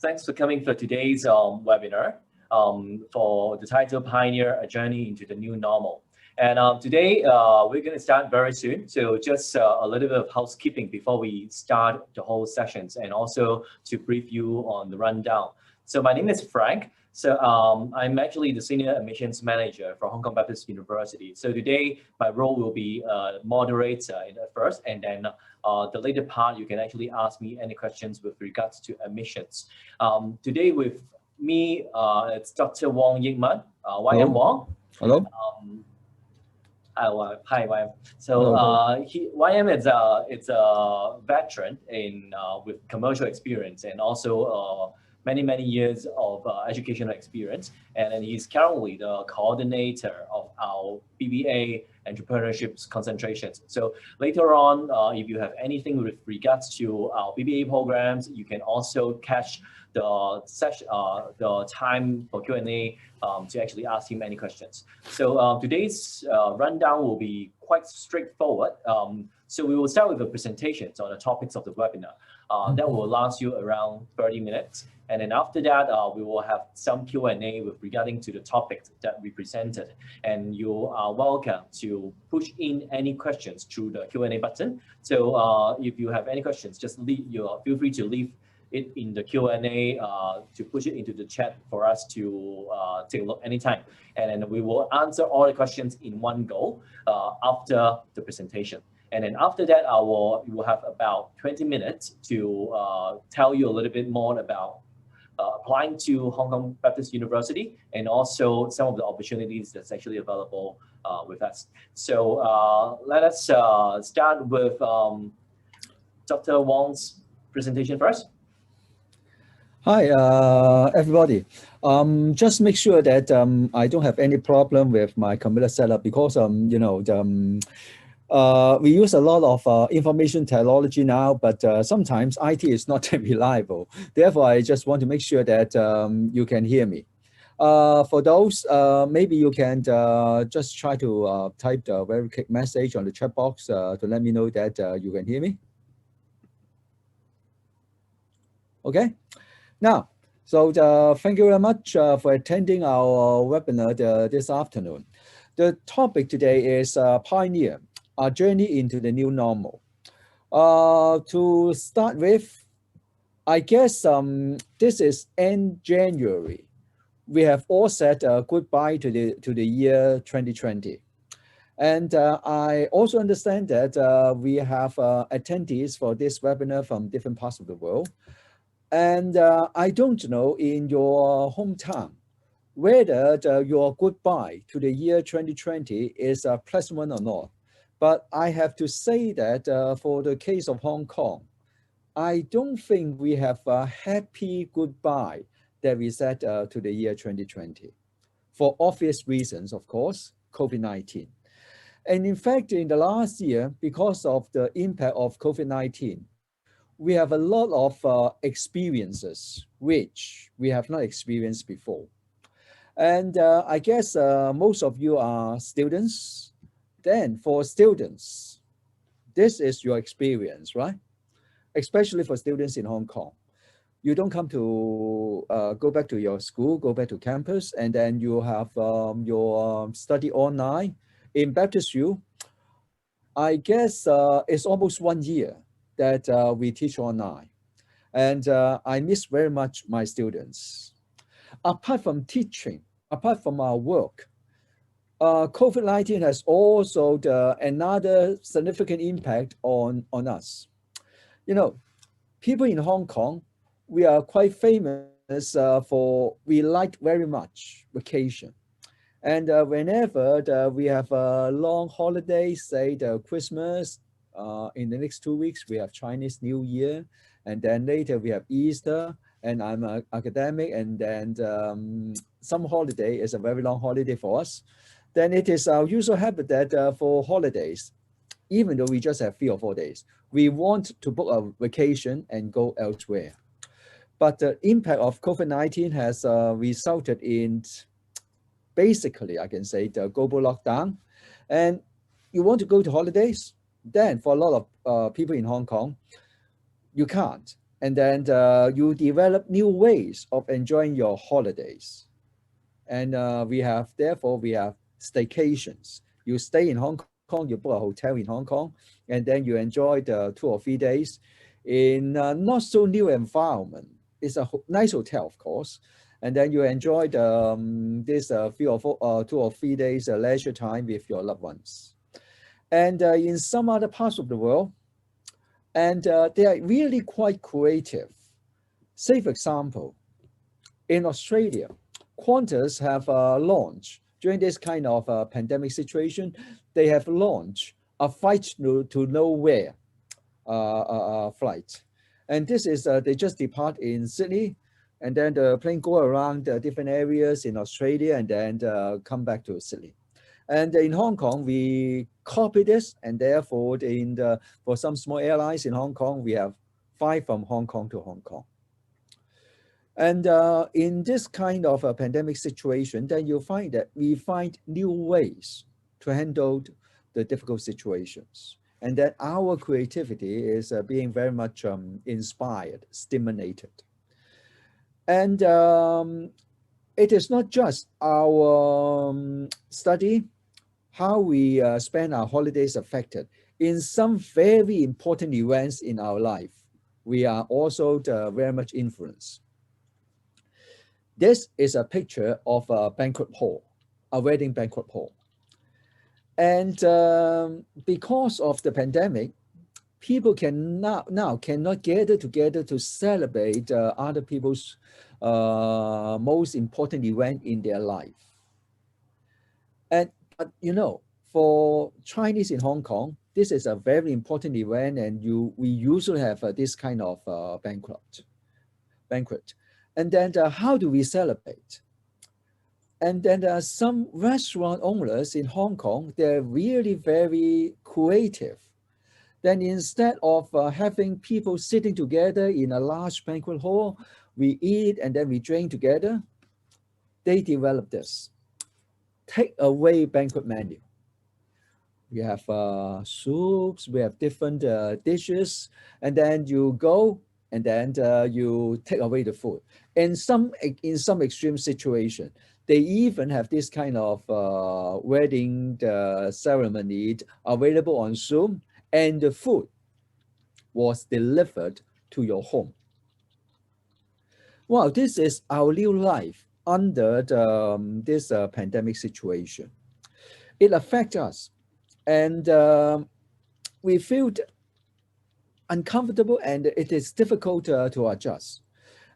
Thanks for coming for today's webinar for the title Pioneer, A Journey into the New Normal. And today we're going to start very soon. So just a little bit of housekeeping before we start the whole sessions and also to brief you on the rundown. So my name is Frank. So I'm actually the Senior Admissions Manager for Hong Kong Baptist University. So today my role will be moderator in the first, and then the later part you can actually ask me any questions with regards to admissions. Today with me it's Dr. Wong YM Wong. Hello. Hi, YM. So YM is a veteran in with commercial experience and also many years of educational experience, and then he's currently the coordinator of our BBA entrepreneurship concentrations. So later on, if you have anything with regards to our BBA programs, you can also catch the session, the time for Q&A to actually ask him any questions. So today's rundown will be quite straightforward. So we will start with the presentations on the topics of the webinar. That will last you around 30 minutes. And then after that, we will have some Q&A with regarding to the topics that we presented. And you are welcome to push in any questions through the Q&A button. So if you have any questions, just feel free to leave it in the Q&A to push it into the chat for us to take a look anytime. And then we will answer all the questions in one go after the presentation. And then after that, we will have about 20 minutes to tell you a little bit more about applying to Hong Kong Baptist University and also some of the opportunities that's actually available with us. So let us start with Dr. Wong's presentation first. Hi, everybody. Just make sure that I don't have any problem with my computer setup because we use a lot of information technology now, but sometimes IT is not reliable. Therefore, I just want to make sure that you can hear me. For those, maybe you can just try to type the very quick message on the chat box to let me know that you can hear me. Okay. Now, so thank you very much for attending our webinar this afternoon. The topic today is Pioneer, a journey into the new normal. To start with, I guess this is end January. We have all said goodbye to the year 2020. And I also understand that we have attendees for this webinar from different parts of the world. And I don't know in your hometown whether your goodbye to the year 2020 is a pleasant one or not. But I have to say that for the case of Hong Kong, I don't think we have a happy goodbye that we said to the year 2020. For obvious reasons, of course, COVID-19. And in fact, in the last year, because of the impact of COVID-19, we have a lot of experiences which we have not experienced before. And I guess most of you are students. Then for students, this is your experience, right? Especially for students in Hong Kong. You don't come to go back to your school, go back to campus, and then you have your study online. In Baptist U, I guess it's almost 1 year that we teach online. And I miss very much my students. Apart from teaching, apart from our work, COVID-19 has also another significant impact on us. You know, people in Hong Kong, we are quite famous we like very much vacation. And whenever we have a long holiday, say the Christmas, in the next 2 weeks, we have Chinese New Year, and then later we have Easter, and I'm an academic, and then some holiday is a very long holiday for us. Then it is our usual habit that for holidays, even though we just have 3 or 4 days, we want to book a vacation and go elsewhere. But the impact of COVID-19 has resulted in, basically, I can say, the global lockdown. And you want to go to holidays, then for a lot of people in Hong Kong, you can't. and then you develop new ways of enjoying your holidays. And therefore we have staycations. You stay in Hong Kong, you book a hotel in Hong Kong, and then you enjoy the 2 or 3 days in a not so new environment. It's a nice hotel, of course. And then you enjoy this 2 or 3 days leisure time with your loved ones. And in some other parts of the world, and they are really quite creative. Say, for example, in Australia, Qantas have launched, during this kind of pandemic situation, they have launched a flight to nowhere flight. And this is, they just depart in Sydney, and then the plane go around different areas in Australia and then come back to Sydney. And in Hong Kong, we copy this, and therefore for some small airlines in Hong Kong, we have fly from Hong Kong to Hong Kong. And in this kind of a pandemic situation, then you'll find that we find new ways to handle the difficult situations. And that our creativity is being very much inspired, stimulated. And it is not just our study, how we spend our holidays affected. In some very important events in our life, we are also very much influenced. This is a picture of a banquet hall, a wedding banquet hall. And because of the pandemic, people now cannot gather together to celebrate other people's most important event in their life. But you know, for Chinese in Hong Kong, this is a very important event, and we usually have this kind of banquet. And then how do we celebrate? And then some restaurant owners in Hong Kong, they're really very creative. Then instead of having people sitting together in a large banquet hall, we eat and then we drink together, they developed this take-away banquet menu. We have soups, we have different dishes, and then you go and then you take away the food. In some extreme situation, they even have this kind of wedding ceremony available on Zoom, and the food was delivered to your home. Well, this is our new life under this pandemic situation. It affects us, and we feel uncomfortable, and it is difficult to adjust.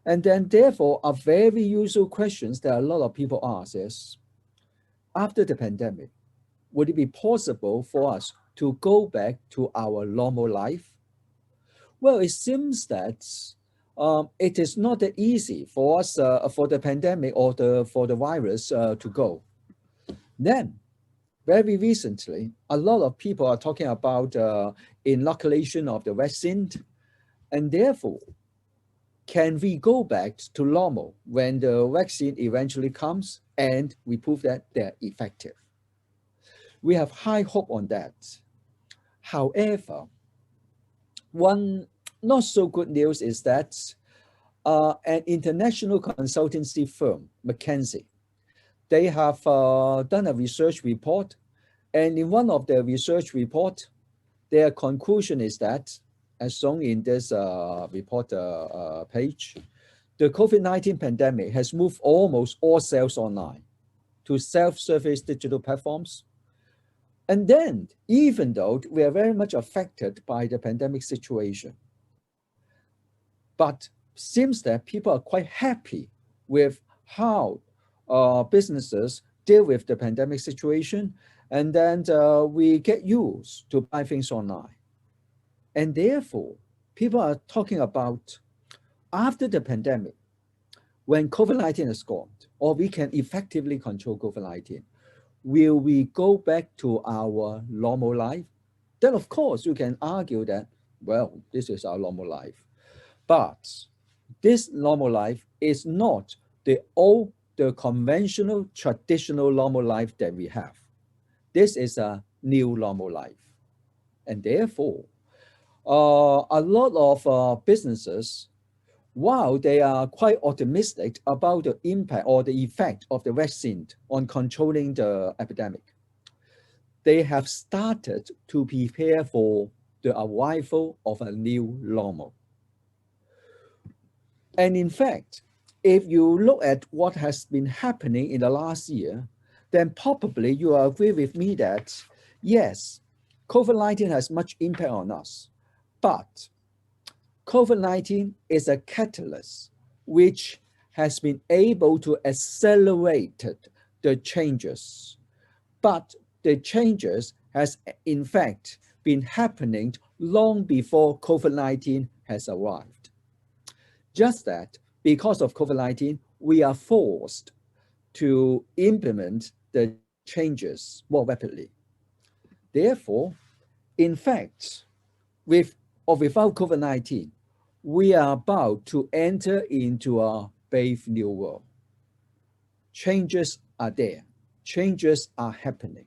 And then therefore, a very usual questions that a lot of people ask is, after the pandemic, would it be possible for us to go back to our normal life? Well, it seems that it is not that easy for us, for the pandemic or for the virus to go. Then, very recently, a lot of people are talking about inoculation of the vaccine, and therefore, can we go back to normal when the vaccine eventually comes and we prove that they're effective? We have high hope on that. However, one not so good news is that an international consultancy firm, McKinsey, they have done a research report, and in one of their research report, their conclusion is that, as shown in this report page, the COVID-19 pandemic has moved almost all sales online to self-service digital platforms. And then, even though we are very much affected by the pandemic situation, but seems that people are quite happy with how businesses deal with the pandemic situation, and then we get used to buy things online. And therefore, people are talking about, after the pandemic, when COVID-19 is gone, or we can effectively control COVID-19, will we go back to our normal life? Then of course, you can argue that, well, this is our normal life. But this normal life is not the conventional, traditional normal life that we have. This is a new normal life. And therefore, a lot of businesses while they are quite optimistic about the impact or the effect of the vaccine on controlling the epidemic, they have started to prepare for the arrival of a new normal. And in fact, if you look at what has been happening in the last year, then probably you will agree with me that, yes, COVID-19 has much impact on us, but COVID-19 is a catalyst which has been able to accelerate the changes. But the changes has in fact been happening long before COVID-19 has arrived. Just that because of COVID-19, we are forced to implement the changes more rapidly. Therefore, in fact, with or without COVID-19, we are about to enter into a brave new world. Changes are there. Changes are happening.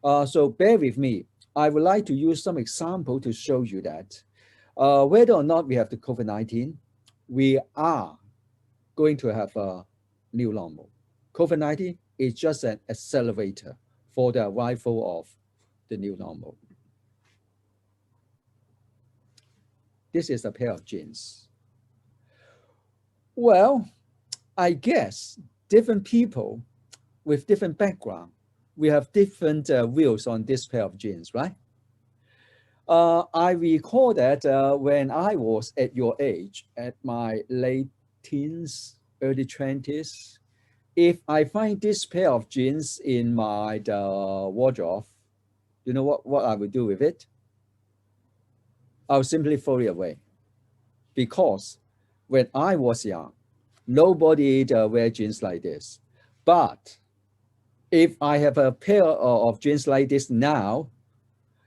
So bear with me. I would like to use some example to show you that whether or not we have the COVID-19, we are going to have a new normal. COVID-19 is just an accelerator for the arrival of the new normal. This is a pair of jeans. Well, I guess different people with different background, we have different views on this pair of jeans, right? I recall that when I was at your age, at my late teens, early 20s, if I find this pair of jeans in my wardrobe, you know what I would do with it? I'll simply throw it away. Because when I was young, nobody wear jeans like this. But if I have a pair of jeans like this now,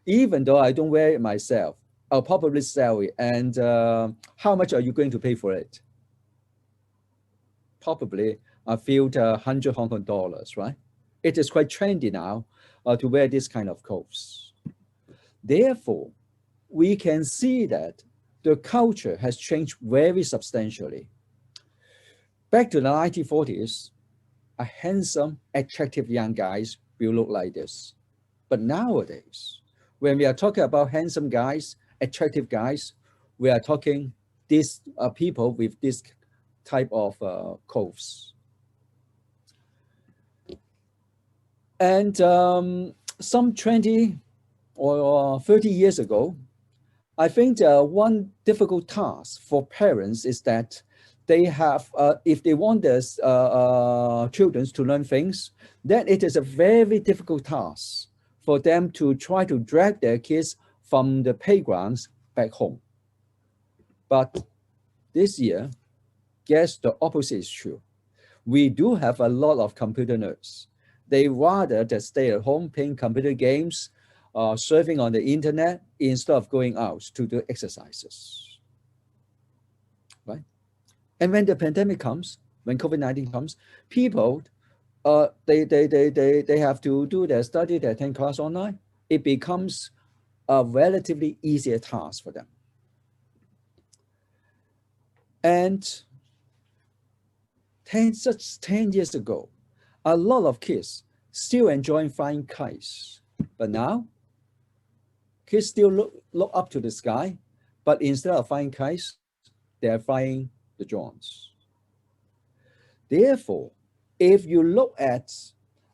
even though I don't wear it myself, I'll probably sell it. And how much are you going to pay for it? Probably a few 100 Hong Kong dollars, right? It is quite trendy now to wear this kind of clothes. Therefore, we can see that the culture has changed very substantially. Back to the 1940s, a handsome, attractive young guys will look like this. But nowadays, when we are talking about handsome guys, attractive guys, we are talking these people with this type of clothes. And some 20 or 30 years ago, I think one difficult task for parents is that they have, if they want their children to learn things, then it is a very difficult task for them to try to drag their kids from the playgrounds back home. But this year, guess the opposite is true. We do have a lot of computer nerds. They rather just stay at home playing computer games, surfing on the internet instead of going out to do exercises, right? And when the pandemic comes, when COVID-19 comes, people, they have to do their study, they attend class online. It becomes a relatively easier task for them. And 10 years ago, a lot of kids still enjoying flying kites, but now kids still look up to the sky, but instead of flying kites, they are flying the drones. Therefore, if you look at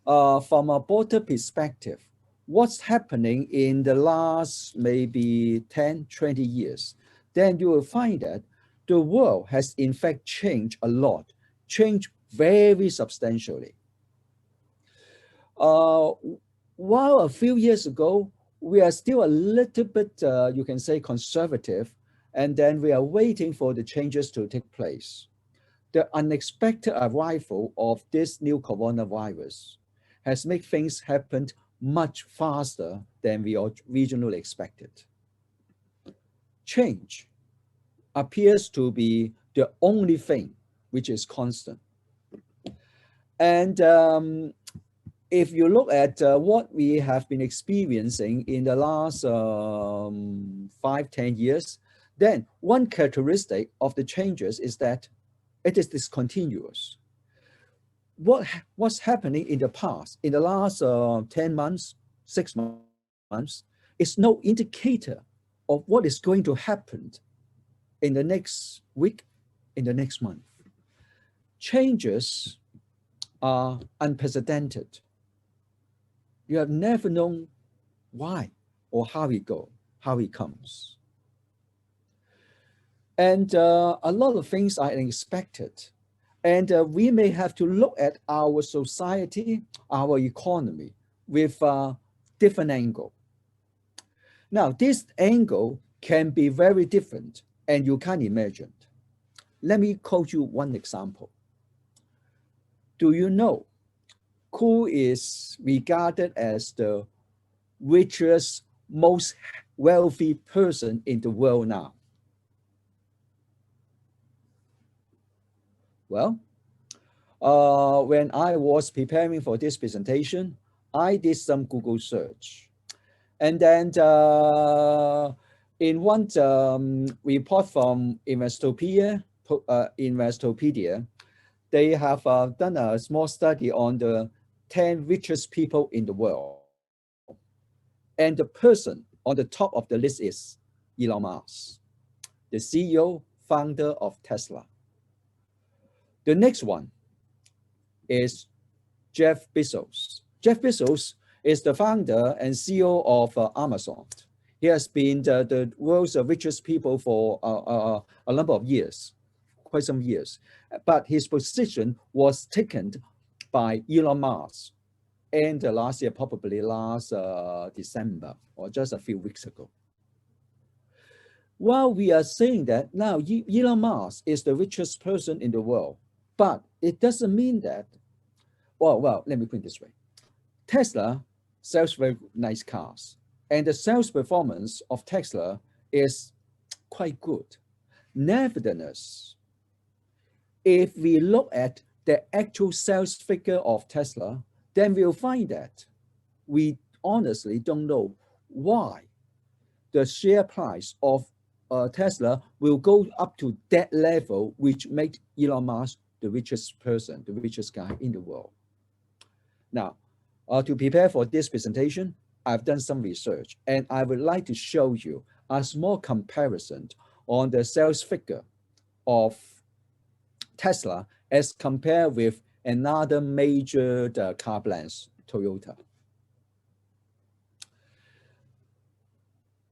from a broader perspective, what's happening in the last maybe 10, 20 years, then you will find that the world has in fact changed a lot, changed very substantially. While a few years ago, we are still a little bit, you can say, conservative, and then we are waiting for the changes to take place. The unexpected arrival of this new coronavirus has made things happen much faster than we originally expected. Change appears to be the only thing which is constant. And if you look at what we have been experiencing in the last 5-10 years, Then one characteristic of the changes is that it is discontinuous. What's happening in the past, in the last 10 months, 6 months, is no indicator of what is going to happen in the next week, in the next month. Changes are unprecedented. You have never known why or how it comes. And a lot of things are unexpected. And we may have to look at our society, our economy with a different angle. Now, this angle can be very different and you can't imagine. Let me quote you one example. Do you know who is regarded as the richest, most wealthy person in the world now? Well, when I was preparing for this presentation, I did some Google search. And then in one report from Investopedia, they have done a small study on the 10 richest people in the world. And the person on the top of the list is Elon Musk, the CEO, founder of Tesla. The next one is Jeff Bezos. Jeff Bezos is the founder and CEO of Amazon. He has been the world's richest people for a number of years, quite some years. But his position was taken by Elon Musk and last year, probably last December or just a few weeks ago. While we are saying that now Elon Musk is the richest person in the world, but it doesn't mean that, well, let me put it this way. Tesla sells very nice cars, and the sales performance of Tesla is quite good. Nevertheless, if we look at the actual sales figure of Tesla, then we'll find that we honestly don't know why the share price of Tesla will go up to that level, which makes Elon Musk the richest person, the richest guy in the world. Now, to prepare for this presentation, I've done some research, and I would like to show you a small comparison on the sales figure of Tesla as compared with another major car brands, Toyota.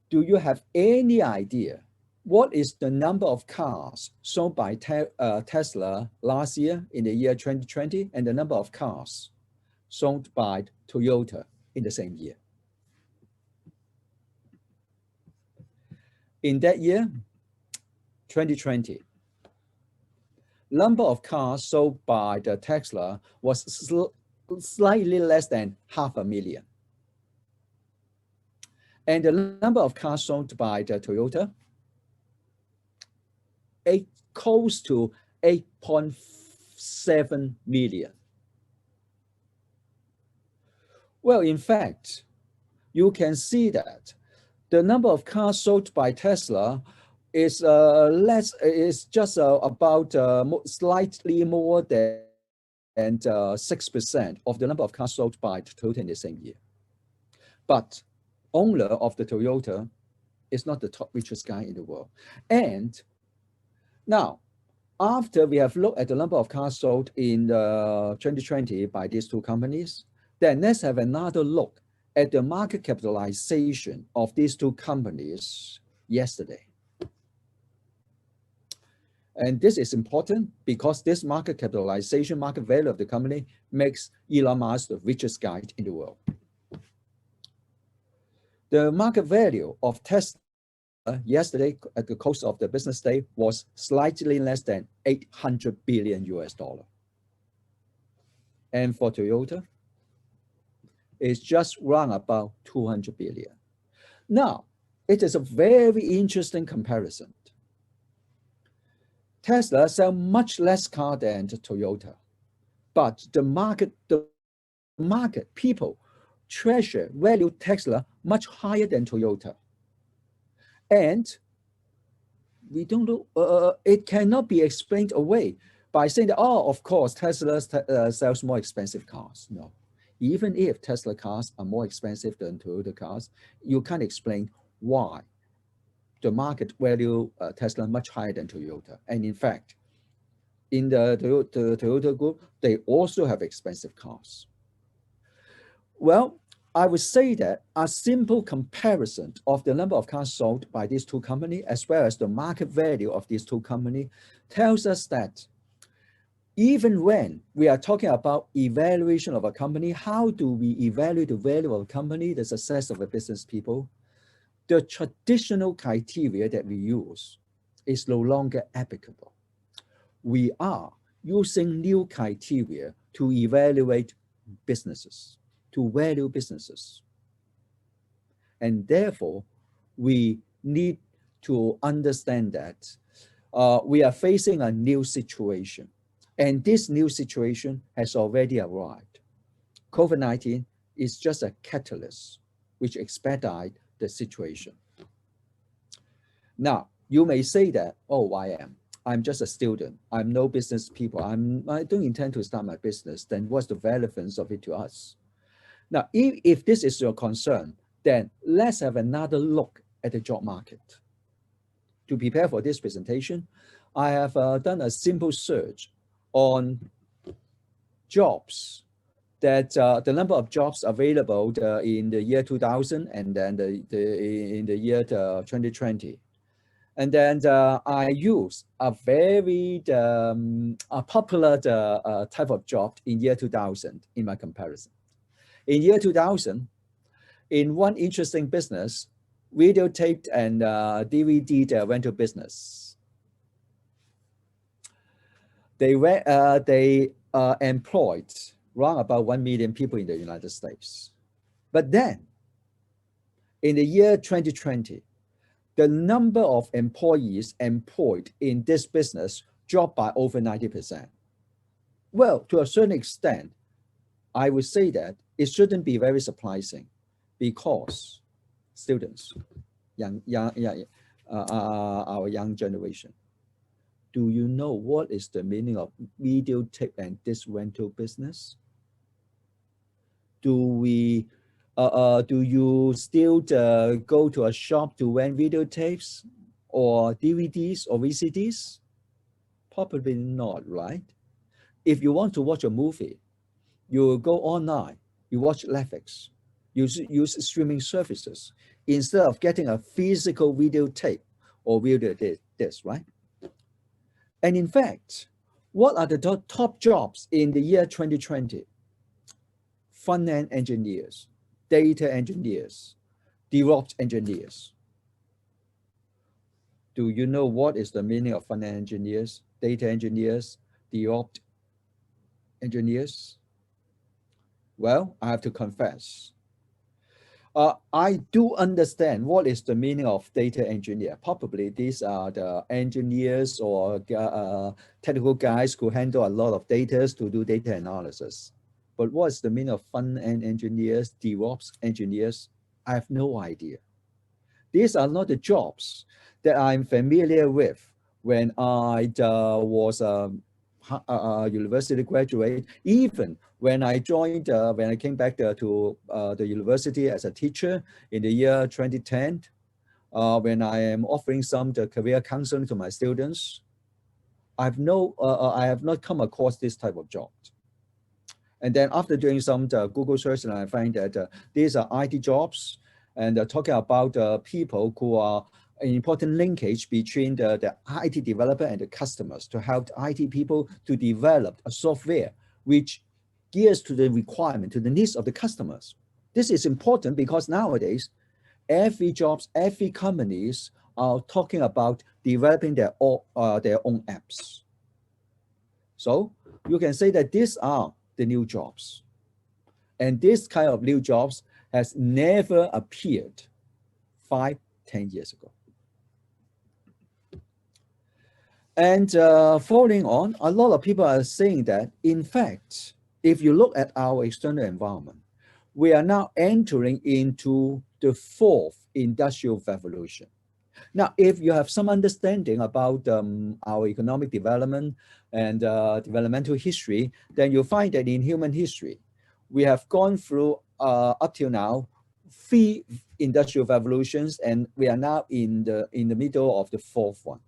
Do you have any idea what is the number of cars sold by Tesla last year in the year 2020 and the number of cars sold by Toyota in the same year? In that year, 2020, number of cars sold by the Tesla was slightly less than 500,000. And the number of cars sold by the Toyota, close to 8.7 million. Well, in fact, you can see that the number of cars sold by Tesla is just about slightly more than 6% of the number of cars sold by Toyota in the same year. But owner of the Toyota is not the top richest guy in the world. And now, after we have looked at the number of cars sold in 2020 by these two companies, then let's have another look at the market capitalization of these two companies yesterday. And this is important because this market capitalization, market value of the company makes Elon Musk the richest guy in the world. The market value of Tesla yesterday at the close of the business day was slightly less than $800 billion. And for Toyota, it's just around about 200 billion. Now, it is a very interesting comparison. Tesla sells much less car than Toyota, but the market, people value Tesla much higher than Toyota. And we don't know. It cannot be explained away by saying that, oh, of course, Tesla sells more expensive cars. No, even if Tesla cars are more expensive than Toyota cars, you can't explain why the market value Tesla much higher than Toyota. And in fact, in the Toyota group, they also have expensive cars. Well, I would say that a simple comparison of the number of cars sold by these two companies, as well as the market value of these two companies, tells us that even when we are talking about evaluation of a company, how do we evaluate the value of a company, the success of a business people? The traditional criteria that we use is no longer applicable. We are using new criteria to evaluate businesses, to value businesses. And therefore, we need to understand that we are facing a new situation. And this new situation has already arrived. COVID-19 is just a catalyst which expedite the situation. Now, you may say that, oh, I'm just a student. I'm no business people. I don't intend to start my business. Then what's the relevance of it to us? Now, if this is your concern, then let's have another look at the job market. To prepare for this presentation, I have done a simple search on jobs, that the number of jobs available in the year 2000 and then in the year 2020. And then I use a very popular type of job in year 2000 in my comparison. In year 2000, in one interesting business, videotape and DVD rental business, they employed around about 1 million people in the United States. But then, in the year 2020, the number of employees employed in this business dropped by over 90%. Well, to a certain extent, I would say that it shouldn't be very surprising, because students, our young generation, do you know what is the meaning of videotape and disc rental business? Do you still go to a shop to rent videotapes or DVDs or VCDs? Probably not, right? If you want to watch a movie, you go online, you watch Netflix, you use streaming services instead of getting a physical videotape or video disc, right? And in fact, what are the top jobs in the year 2020? Front-end engineers, data engineers, DevOps engineers. Do you know what is the meaning of front-end engineers, data engineers, DevOps engineers? Well, I have to confess, I do understand what is the meaning of data engineer. Probably these are the engineers or technical guys who handle a lot of data to do data analysis. But what is the meaning of front-end engineers, DevOps engineers? I have no idea. These are not the jobs that I'm familiar with when I was a university graduate. Even when I joined, when I came back to the university as a teacher in the year 2010, when I am offering some career counseling to my students, I have not come across this type of job. And then after doing some Google search, and I find that these are IT jobs, and talking about people who are an important linkage between the IT developer and the customers to help IT people to develop a software which gears to the requirement, to the needs of the customers. This is important because nowadays, every companies are talking about developing their own apps. So you can say that these are the new jobs. And this kind of new jobs has never appeared 5-10 years ago. And following on, a lot of people are saying that, in fact, if you look at our external environment, we are now entering into the fourth industrial revolution. Now, if you have some understanding about our economic development and developmental history, then you'll find that in human history, we have gone through up till now 3 industrial revolutions, and we are now in the middle of the 4th one.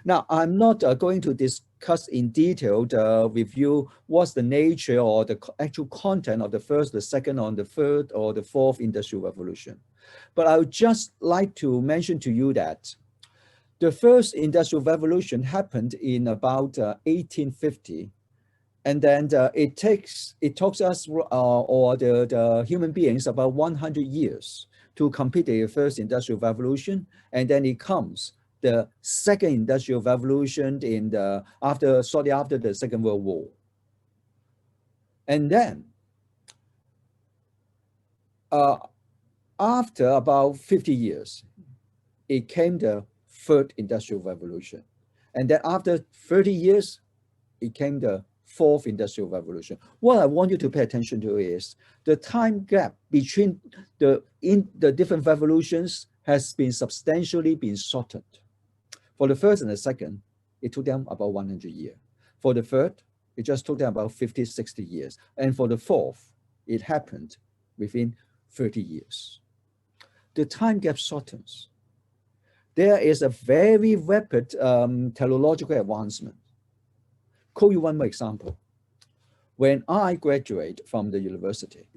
Now, I'm not going to discuss in detail with you what's the nature or the actual content of the first, the second, or the third, or the 4th industrial revolution. But I would just like to mention to you that the first industrial revolution happened in about 1850. And then it takes us or the human beings about 100 years to complete the first industrial revolution. And then it comes the second industrial revolution shortly after the Second World War. And then after about 50 years, it came the third industrial revolution. And then after 30 years, it came the 4th industrial revolution. What I want you to pay attention to is the time gap between the different revolutions has been substantially shortened. For the first and the second, it took them about 100 years. For the third, it just took them about 50, 60 years. And for the 4th, it happened within 30 years. The time gap shortens. There is a very rapid technological advancement. Quote you one more example. When I graduate from the university,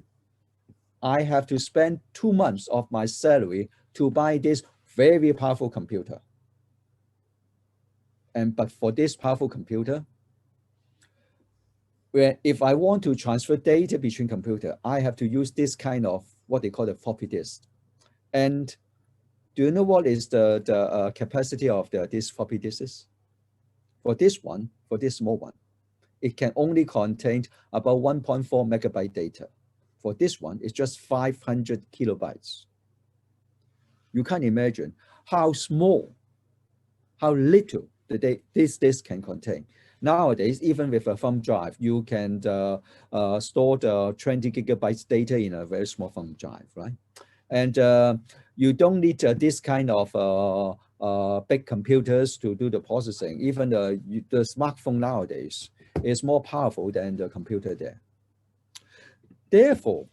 I have to spend 2 months of my salary to buy this very powerful computer. But for this powerful computer, if I want to transfer data between computers, I have to use this kind of what they call the floppy disk. And do you know what is the capacity of this floppy disk? For this small one, it can only contain about 1.4 megabyte data. For this one, it's just 500 kilobytes. You can't imagine how small, how little this disk can contain. Nowadays, even with a thumb drive, you can store the 20 gigabytes data in a very small thumb drive, right? And you don't need this kind of big computers to do the processing. Even the smartphone nowadays is more powerful than the computer there. Therefore,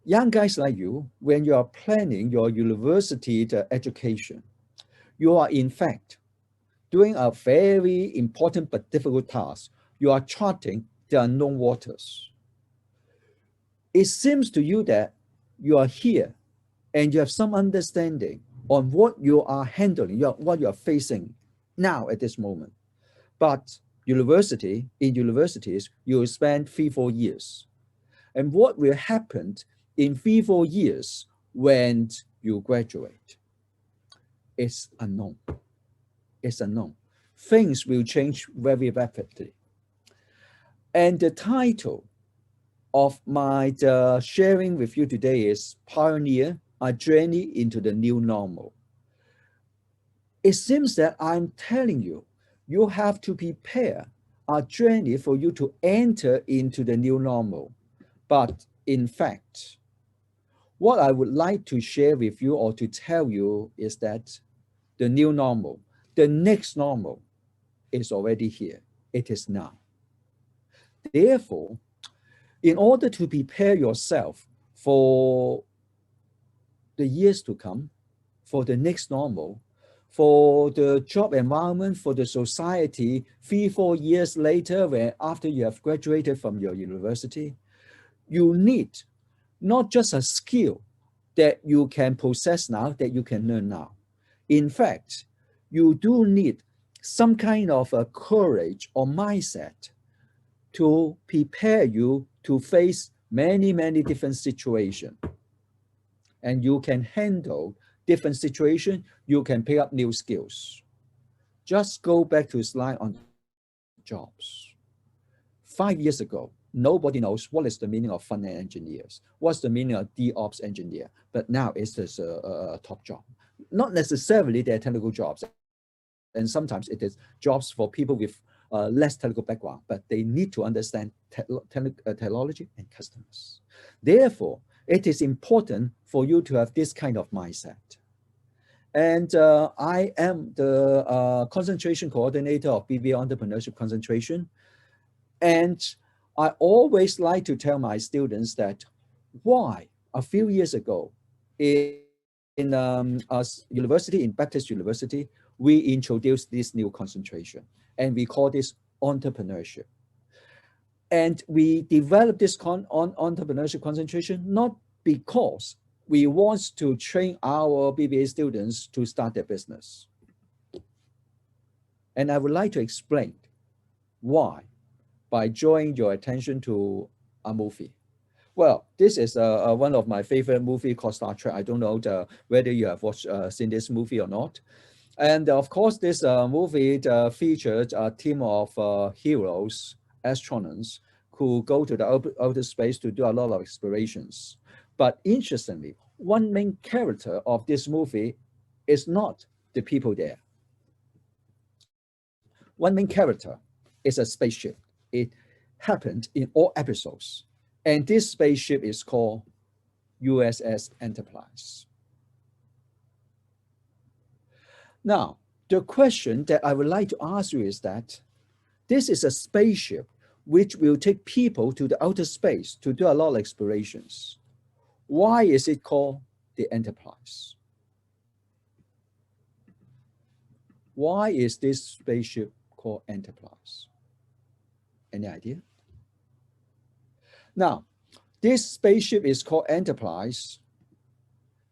young guys like you, when you are planning your university education, you are in fact doing a very important but difficult task. You are charting the unknown waters. It seems to you that you are here and you have some understanding on what you are handling, what you are facing now at this moment. But in universities, you will spend 3-4 years. And what will happen in 3-4 years when you graduate? It's unknown. It's unknown. Things will change very rapidly. And the title of my sharing with you today is Pioneer, a Journey into the New Normal. It seems that I'm telling you, you have to prepare a journey for you to enter into the new normal. But in fact, what I would like to share with you or to tell you is that the new normal, the next normal is already here. It is now. Therefore, in order to prepare yourself for the years to come, for the next normal, for the job environment, for the society, 3-4 years later, after you have graduated from your university, you need not just a skill that you can possess now, that you can learn now. In fact, you do need some kind of a courage or mindset to prepare you to face many, many different situations. And you can handle different situations, you can pick up new skills. Just go back to the slide on jobs. 5 years ago, nobody knows what is the meaning of front-end engineers, what's the meaning of DevOps engineer, but now it's just a top job. Not necessarily they're technical jobs, and sometimes it is jobs for people with less technical background, but they need to understand technology and customers. Therefore, it is important for you to have this kind of mindset. And I am the concentration coordinator of BBA Entrepreneurship Concentration. And I always like to tell my students that why a few years ago in university, in Baptist University, we introduced this new concentration, and we call this entrepreneurship. And we developed this entrepreneurship concentration not because we want to train our BBA students to start their business. And I would like to explain why by drawing your attention to a movie. Well, this is one of my favorite movie called Star Trek. I don't know whether you have seen this movie or not. And of course, this movie featured a team of heroes, astronauts, who go to the outer space to do a lot of explorations. But interestingly, one main character of this movie is not the people there. One main character is a spaceship. It happened in all episodes. And this spaceship is called USS Enterprise. Now, the question that I would like to ask you is that this is a spaceship which will take people to the outer space to do a lot of explorations. Why is it called the Enterprise? Why is this spaceship called Enterprise? Any idea? Now, this spaceship is called Enterprise.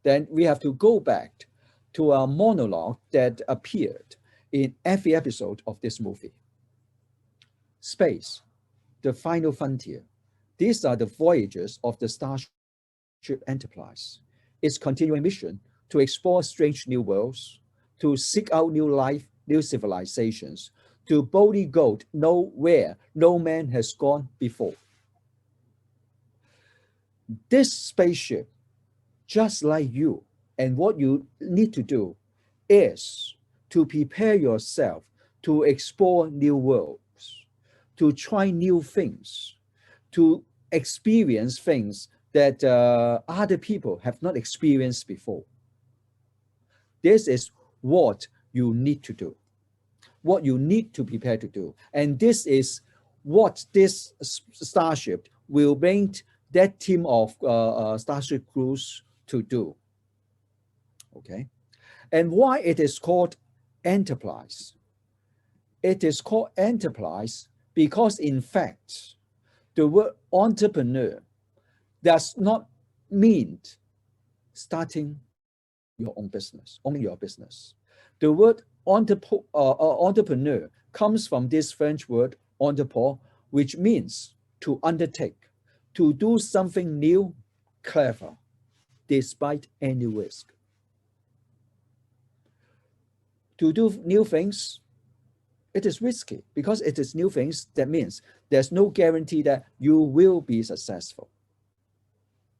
Then we have to go back to a monologue that appeared in every episode of this movie. Space, the final frontier. These are the voyages of the Starship Enterprise. Its continuing mission to explore strange new worlds, to seek out new life, new civilizations, to boldly go nowhere no man has gone before. This spaceship, just like you, and what you need to do is to prepare yourself to explore new worlds, to try new things, to experience things that other people have not experienced before. This is what you need to do, what you need to prepare to do. And this is what this starship will bring that team of starship crews to do. Okay, and why it is called Enterprise? It is called Enterprise because, in fact, the word entrepreneur does not mean starting your own business, owning your business. The word entrepreneur comes from this French word entreprendre, which means to undertake, to do something new, clever, despite any risk. To do new things, it is risky because it is new things. That means there's no guarantee that you will be successful.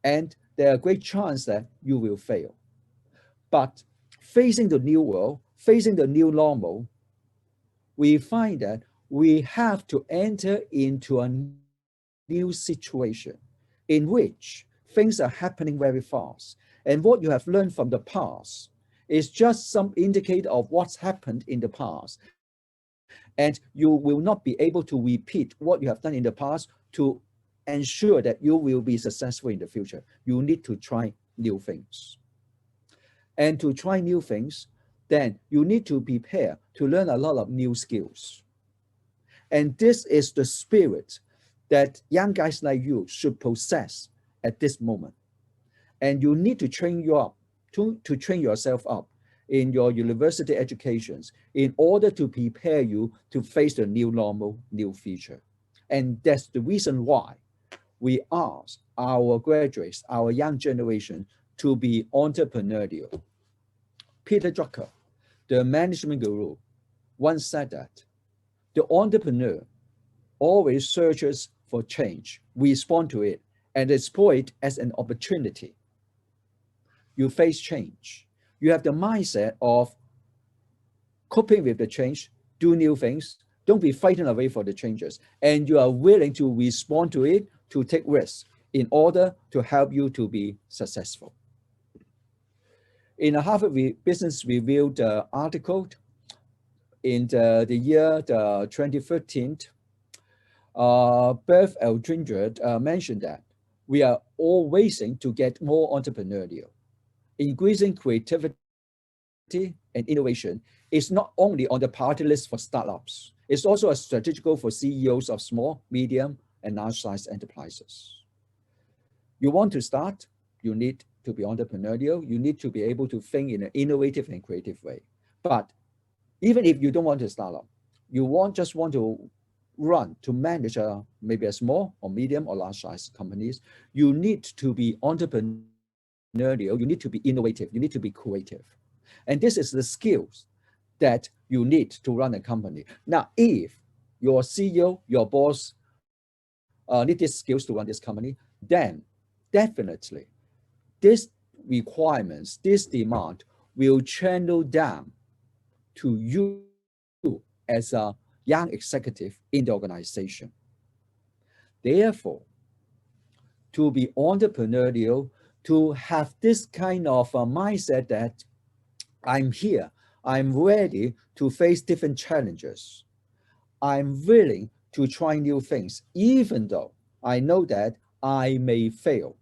And there are a great chance that you will fail. But facing the new world, facing the new normal, we find that we have to enter into a new situation in which things are happening very fast. And what you have learned from the past is just some indicator of what's happened in the past. And you will not be able to repeat what you have done in the past to ensure that you will be successful in the future. You need to try new things. And to try new things, then you need to prepare to learn a lot of new skills. And this is the spirit that young guys like you should possess at this moment. And you need to train you up, to train yourself up in your university educations in order to prepare you to face the new normal, new future. And that's the reason why we ask our graduates, our young generation, to be entrepreneurial. Peter Drucker, the management guru, once said that the entrepreneur always searches for change, respond to it, and exploit it as an opportunity. You face change. You have the mindset of coping with the change, do new things, don't be frightened away for the changes, and you are willing to respond to it, to take risks in order to help you to be successful. In a Harvard Business Review article in the year 2013, Beth Eldridge mentioned that we are all racing to get more entrepreneurial. Increasing creativity and innovation is not only on the priority list for startups, it's also a strategic goal for CEOs of small, medium, and large-sized enterprises. You want to start, you need to be entrepreneurial, you need to be able to think in an innovative and creative way. But even if you don't want to start up, you just want to run, to manage maybe a small or medium or large-sized companies, you need to be entrepreneurial, you need to be innovative, you need to be creative. And this is the skills that you need to run a company. Now, if your CEO, your boss need these skills to run this company, then definitely these requirements, this demand will channel down to you as a young executive in the organization. Therefore, to be entrepreneurial, to have this kind of mindset that I'm here, I'm ready to face different challenges, I'm willing to try new things, even though I know that I may fail.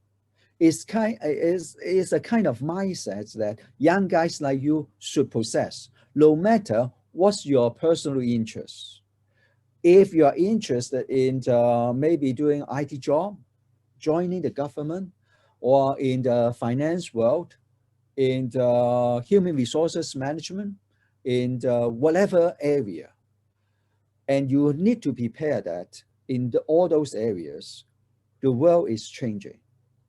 It's a kind of mindset that young guys like you should possess, no matter what's your personal interest. If you are interested in maybe doing IT job, joining the government, or in the finance world, in the human resources management, in the whatever area, and you need to prepare that in all those areas, the world is changing,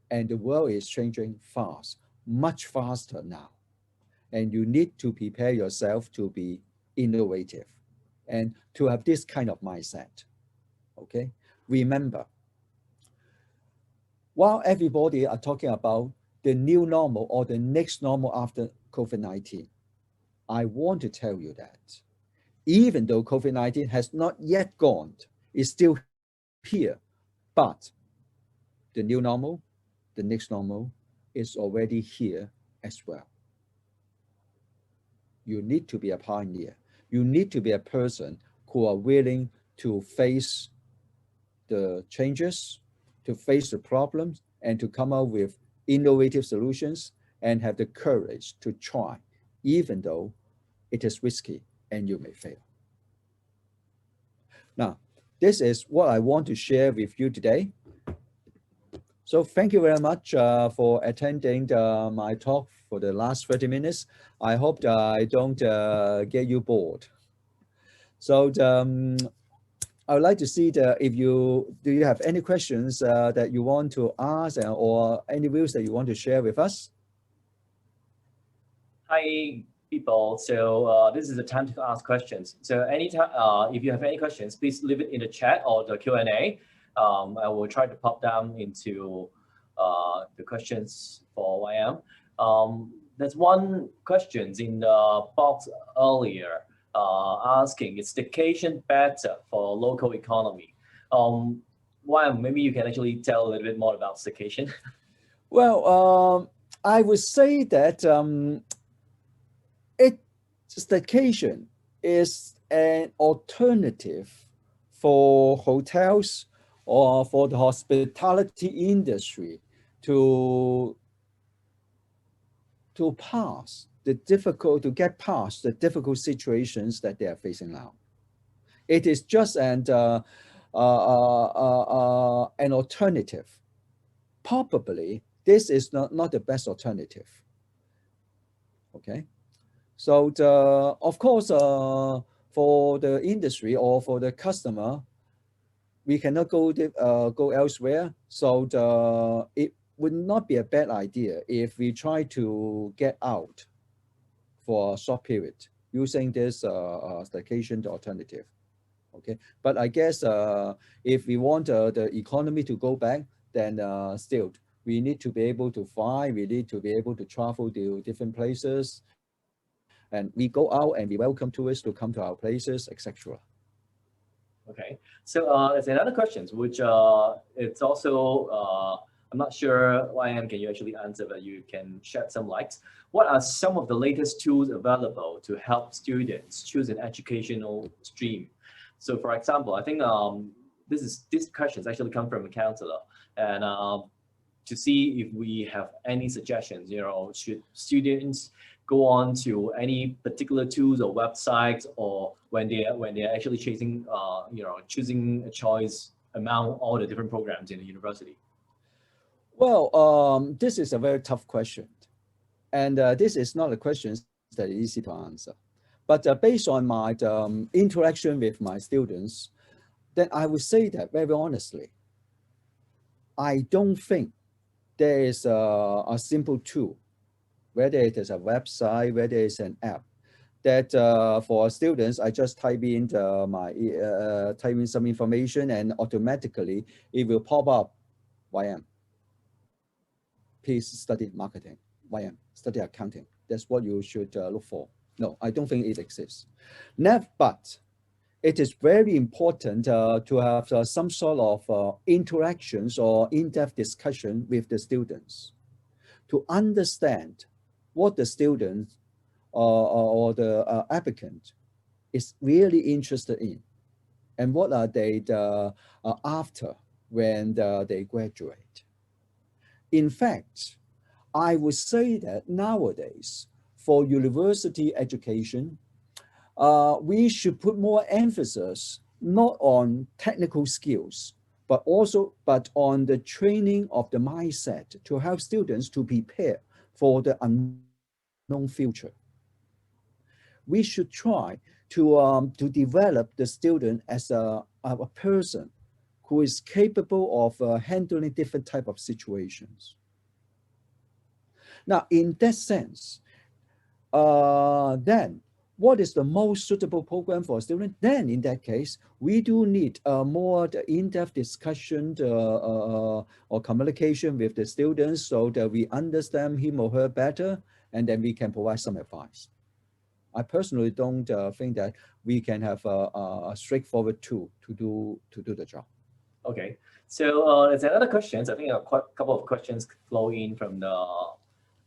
and the world is changing fast, much faster now. And you need to prepare yourself to be innovative and to have this kind of mindset, okay? Remember, while everybody are talking about the new normal or the next normal after COVID-19, I want to tell you that even though COVID-19 has not yet gone, it's still here, but the new normal, the next normal is already here as well. You need to be a pioneer. You need to be a person who are willing to face the changes, to face the problems, and to come up with innovative solutions and have the courage to try, even though it is risky and you may fail. Now, this is what I want to share with you today. So thank you very much for attending my talk for the last 30 minutes. I hope that I don't get you bored. So I would like to see do you have any questions that you want to ask or any views that you want to share with us? Hi, people. So this is the time to ask questions. So anytime, if you have any questions, please leave it in the chat or the Q&A. I will try to pop down into the questions for YM. There's one question in the box earlier asking, is staycation better for local economy? YM, maybe you can actually tell a little bit more about staycation. Well, I would say that staycation is an alternative for hotels or for the hospitality industry to get past the difficult situations that they are facing now. It is just an alternative. Probably this is not the best alternative. Okay, so of course for the industry or for the customer, we cannot go elsewhere. So it would not be a bad idea if we try to get out for a short period using this staycation alternative. Okay, but I guess if we want the economy to go back, then still we need to be able to fly, we need to be able to travel to different places, and we go out and we welcome tourists to come to our places, etc. Okay, so there's another question, which it's also I'm not sure, YM, can you actually answer, but you can shed some light. What are some of the latest tools available to help students choose an educational stream? So for example, I think this questions actually come from a counselor, and to see if we have any suggestions, should students go on to any particular tools or websites, or when they're actually chasing, choosing a choice among all the different programs in the university? Well, this is a very tough question. And this is not a question that is easy to answer. But based on my interaction with my students, then I would say that very honestly, I don't think there is a simple tool, whether it is a website, whether it's an app, that for students, I just type in type in some information and automatically it will pop up YM. Please study marketing. YM, study accounting. That's what you should look for. No, I don't think it exists. But it is very important to have some sort of interactions or in-depth discussion with the students to understand what the student or the applicant is really interested in and what are they after when they graduate. In fact, I would say that nowadays, for university education, we should put more emphasis not on technical skills, but on the training of the mindset to help students to prepare for the unknown future. We should try to develop the student as a person who is capable of handling different type of situations. Now, in that sense, then what is the most suitable program for a student? Then in that case, we do need more in-depth discussion or communication with the students so that we understand him or her better, and then we can provide some advice. I personally don't think that we can have a straightforward tool to do the job. Okay, so there's another question. I think a couple of questions flow in from the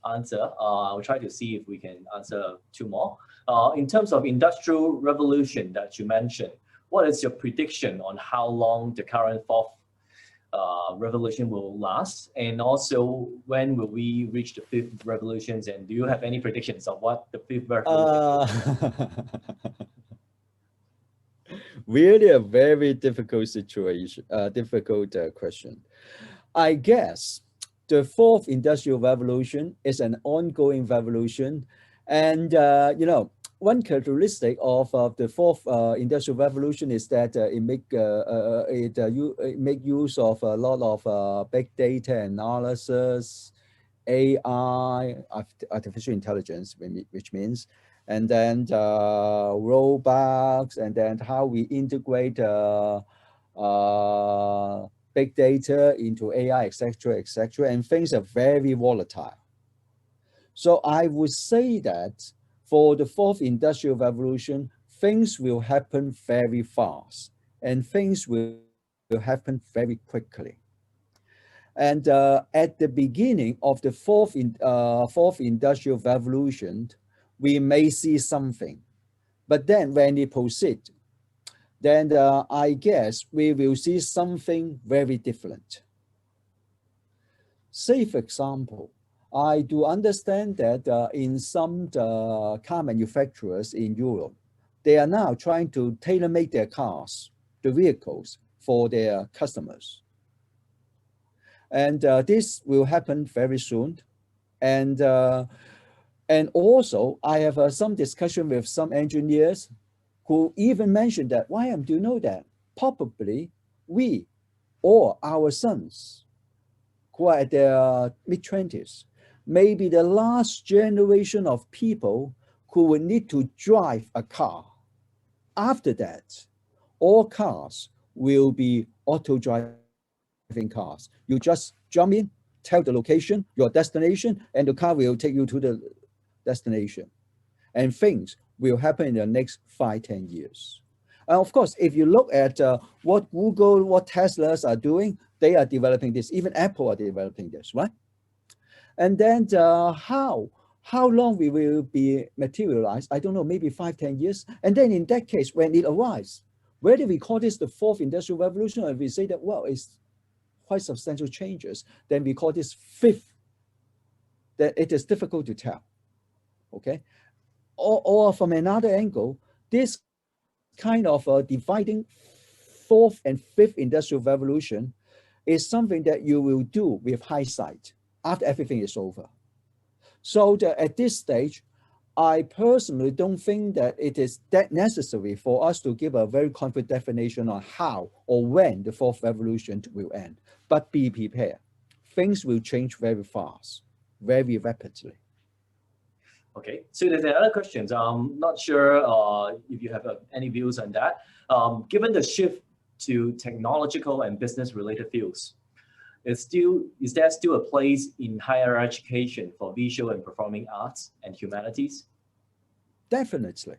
answer. I'll try to see if we can answer two more. In terms of industrial revolution that you mentioned, what is your prediction on how long the current fourth revolution will last? And also, when will we reach the fifth revolutions? And do you have any predictions of what the fifth revolution will be? Really a very difficult situation, difficult question. I guess the fourth industrial revolution is an ongoing revolution. And, one characteristic of the fourth industrial revolution is that it make use of a lot of big data analysis, AI, artificial intelligence, which means, and then robots, and then how we integrate big data into AI, etc., and things are very volatile. So I would say that for the fourth industrial revolution, things will happen very fast and things will happen very quickly. And at the beginning of the fourth industrial revolution, we may see something, but then when it proceeds, then I guess we will see something very different. Say, for example, I do understand that in some car manufacturers in Europe, they are now trying to tailor-make their cars, the vehicles, for their customers. And this will happen very soon. And also, I have some discussion with some engineers who even mentioned that, YM, do you know that probably we or our sons who are at their mid-20s may be the last generation of people who will need to drive a car. After that, all cars will be auto-driving cars. You just jump in, tell the location, your destination, and the car will take you to the destination. And things will happen in the next 5-10 years. Of course, if you look at what Google, what Teslas are doing, they are developing this. Even Apple are developing this, right? And then how long we will be materialized, I don't know, maybe 5, 10 years. And then in that case, when it arrives, whether we call this the fourth industrial revolution, or we say that, well, it's quite substantial changes, then we call this fifth, that it is difficult to tell, okay? Or from another angle, this kind of dividing fourth and fifth industrial revolution is something that you will do with hindsight after everything is over. So at this stage, I personally don't think that it is that necessary for us to give a very concrete definition on how or when the fourth revolution will end. But be prepared. Things will change very fast, very rapidly. Okay, so there's another question. I'm not sure if you have any views on that. Given the shift to technological and business-related fields, is there still a place in higher education for visual and performing arts and humanities? Definitely,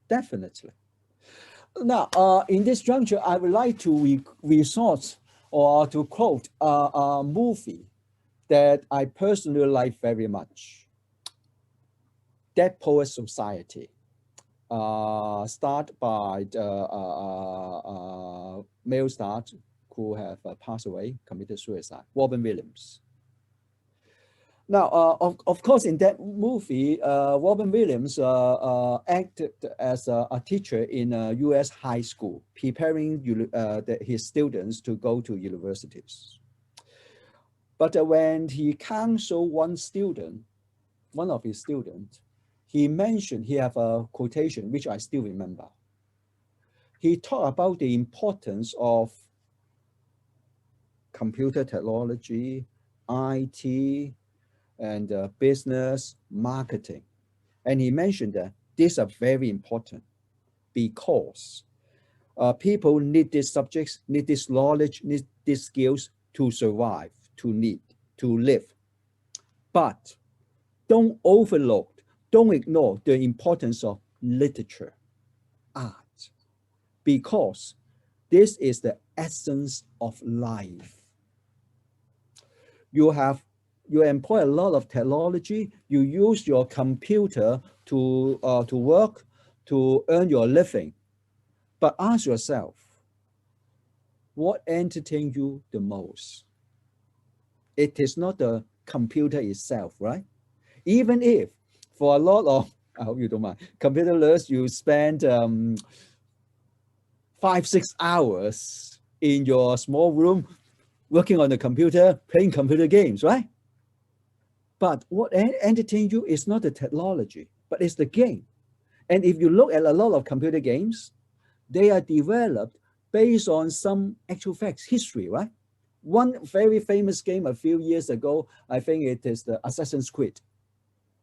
definitely. Now, in this juncture, I would like to resort or to quote a movie that I personally like very much. Dead Poets Society, starred by the male star who have passed away, committed suicide, Robin Williams. Now, of course, in that movie, Robin Williams acted as a teacher in a US high school, preparing his students to go to universities. But when he counseled one of his students, he mentioned, he have a quotation, which I still remember. He talked about the importance of computer technology, IT, and business marketing. And he mentioned that these are very important because people need these subjects, need this knowledge, need these skills to survive, to live. But don't overlook, don't ignore the importance of literature, art, because this is the essence of life. You employ a lot of technology, you use your computer to work, to earn your living. But ask yourself, what entertains you the most? It is not the computer itself, right? Even if for a lot of, I hope you don't mind, computer nerds, you spend 5-6 hours in your small room working on the computer, playing computer games, right? But what entertains you is not the technology, but it's the game. And if you look at a lot of computer games, they are developed based on some actual facts, history, right? One very famous game a few years ago, I think it is the Assassin's Creed.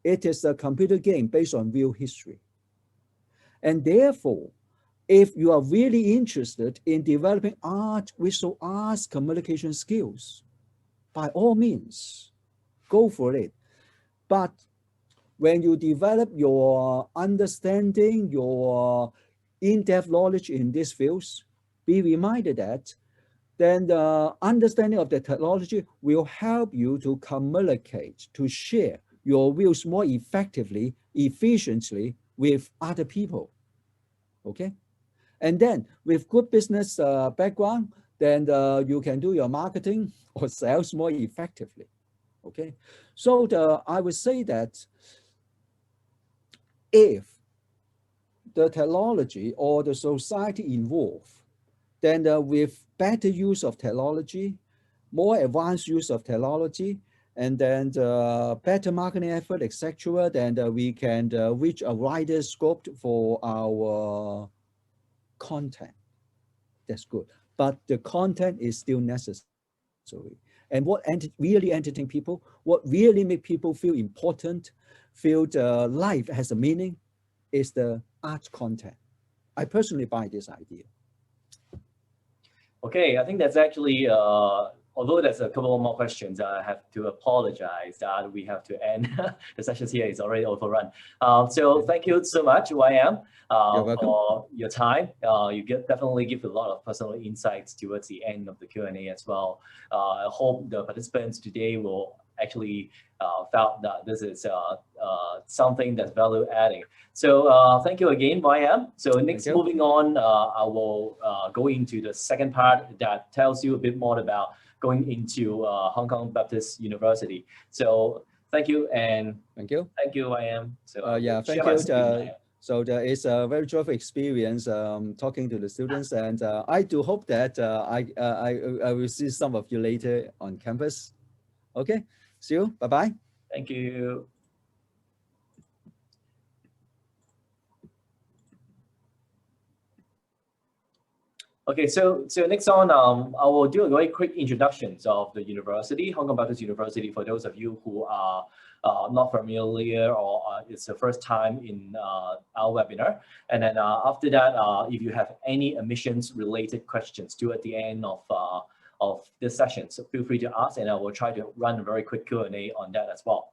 It is a computer game based on real history. And therefore, if you are really interested in developing art, visual arts, communication skills, by all means, go for it. But when you develop your understanding, your in-depth knowledge in these fields, be reminded that then the understanding of the technology will help you to communicate, to share your views more effectively, efficiently with other people, okay? And then with good business background, then you can do your marketing or sales more effectively, okay? So I would say that if the technology or the society involved, then with better use of technology, more advanced use of technology, and then better marketing effort, etc., then we can reach a wider scope for our content. That's good. But the content is still necessary. And what really entertain people, what really make people feel important, feel life has a meaning, is the art content. I personally buy this idea. Okay, I think that's actually although there's a couple more questions, I have to apologize that we have to end the sessions here. It's already overrun. So thank you so much, YM, for your time. You definitely give a lot of personal insights towards the end of the Q&A as well. I hope the participants today will actually felt that this is something that's value adding. So thank you again, YM. So next, moving on, I will go into the second part that tells you a bit more about going into Hong Kong Baptist University. So thank you, and thank you, YM. So yeah, thank you. So it's a very joyful experience talking to the students, and I do hope that I will see some of you later on campus. Okay, see you. Bye-bye. Thank you. Okay, so next on, I will do a very quick introductions of the university, Hong Kong Baptist University, for those of you who are not familiar or it's the first time in our webinar. And then after that, if you have any admissions related questions at the end of this session, so feel free to ask, and I will try to run a very quick Q&A on that as well.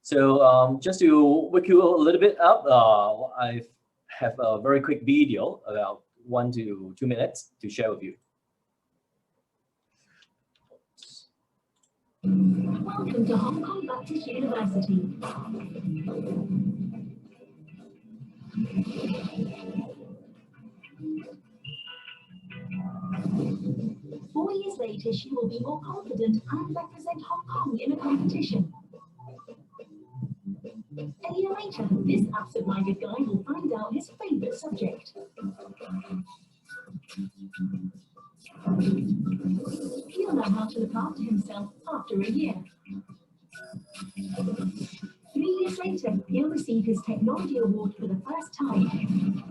So just to wake you a little bit up, I have a very quick video about 1 to 2 minutes to share with you. Welcome to Hong Kong Baptist University. 4 years later, she will be more confident and represent Hong Kong in a competition. A year later, this absent-minded guy will find out his favorite subject. He'll know how to look after himself after a year. 3 years later, he'll receive his technology award for the first time.